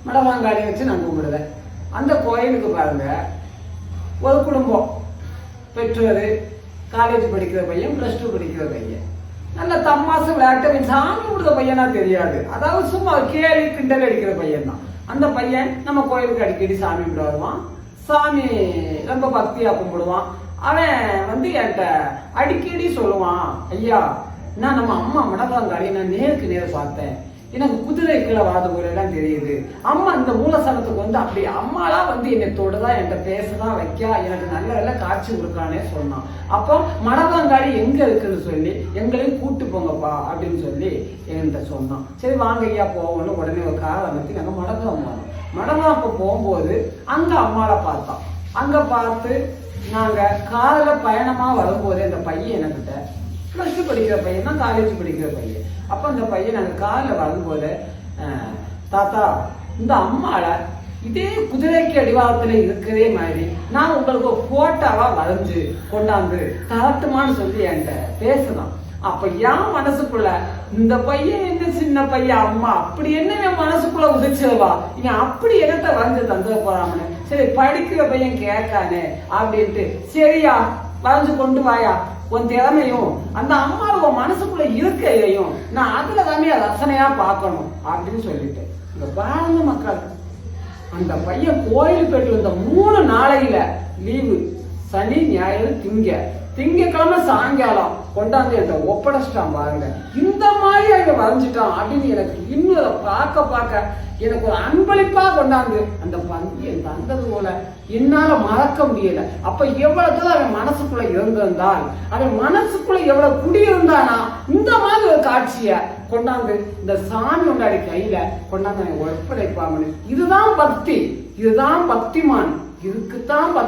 மடமாங்காடி வச்சு நான் கும்பிடுவேன். அந்த கோயிலுக்கு பாருங்க, ஒரு குடும்பம், பெற்றோர், காலேஜ் படிக்கிற பையன், +2 படிக்கிற பையன், நல்ல தமாசு விளையாட்டு சாமி விடுற பையனா தெரியாது, அதாவது சும்மா கேலி கிண்டல் அடிக்கிற பையன் தான். அந்த பையன் நம்ம கோயிலுக்கு அடிக்கடி சாமி கும்பிட வருவான், சாமி ரொம்ப பக்தியா கும்பிடுவான். அவன் என்கிட்ட அடிக்கடி சொல்லுவான், ஐயா நான் நம்ம அம்மா மடவாங்காடி நான் நேருக்கு நேர் பார்த்தேன், எனக்கு குதிரை கீழே வாத போலாம் தெரியுது, அம்மா இந்த மூலசனத்துக்கு அப்படி அம்மாலாம் என்னை தொடுதான், என்கிட்ட பேசதான் வைக்கா, எனக்கு நல்ல நல்ல காட்சி கொடுக்கானே சொன்னான். அப்போ மடவாங்காடி எங்க இருக்குன்னு சொல்லி எங்களையும் கூட்டு போங்கப்பா அப்படின்னு சொல்லி என்கிட்ட சொன்னான். சரி வாங்க ஐயா போவோம்னு உடனே ஒரு காரை அமைத்தி நாங்க மடங்காம் போனோம். மடங்காப்ப போகும்போது அங்க அம்மாவை பார்த்தோம். அங்க பார்த்து நாங்க காரில பயணமா வரும்போது அந்த பையன் என்கிட்ட +2 படிக்கிற பையன் தான், காலேஜ் படிக்கிற பையன். அப்ப அந்த பையன் நாங்க காரில் வரும்போது, தாத்தா இந்த அம்மால இதே குதிரைக்கு அடிவாரத்துல இருக்கிறதே மாதிரி நான் உங்களுக்கு ஒரு போட்டோவா வரைஞ்சு கொண்டாந்து தரட்டுமான்னு சொல்லி என்கிட்ட பேசலாம். அப்ப என் மனசுக்குள்ள இந்த பையன் என்ன சின்ன பையன், அம்மா அப்படி என்ன என் மனசுக்குள்ள உதிச்சவா, இவன் அப்படி என்னத்த வரைஞ்சு தந்துட போறான்னு. சரி படிக்கிற பையன் கேட்கானே அப்படின்ட்டு, சரியா வரைஞ்சு கொண்டு வாயா, உன் திறமையும் அந்த அம்மாவோட மனசுக்குள்ள இருக்கையும் நான் அதுலதானே ரசனையா பார்க்கணும் அப்படின்னு சொல்லிட்டு இந்த பாருங்க மக்கள், அந்த பையன் கோயிலுக்கு போயிட்டு வந்த 3 நாளையில லீவு, சனி ஞாயிறு திங்கக்கிழமை சாயங்காலம் கொண்டாந்து என்கிட்ட ஒப்படைச்சிட்டான். பாருங்க இந்த மாதிரி அங்க வரைஞ்சிட்டான் அப்படின்னு எனக்கு இன்னும் அதை பார்க்க எனக்கு ஒரு அன்பளிப்பா கொண்டாந்து அந்த பந்தியை தந்தது போல என்னால மறக்க முடியல. அப்ப எவ்வளவு அவன் மனசுக்குள்ள இருந்திருந்தால், அவன் மனசுக்குள்ள எவ்வளவு குடியிருந்தானா இந்த மாதிரி ஒரு காட்சிய கொண்டாந்து இந்த சாமி கொண்டாடி கையில கொண்டாந்து அவன் ஒப்படைப்பாமனு. இதுதான் பக்தி, இதுதான் பக்திமான், இதுக்குத்தான் பக்தி.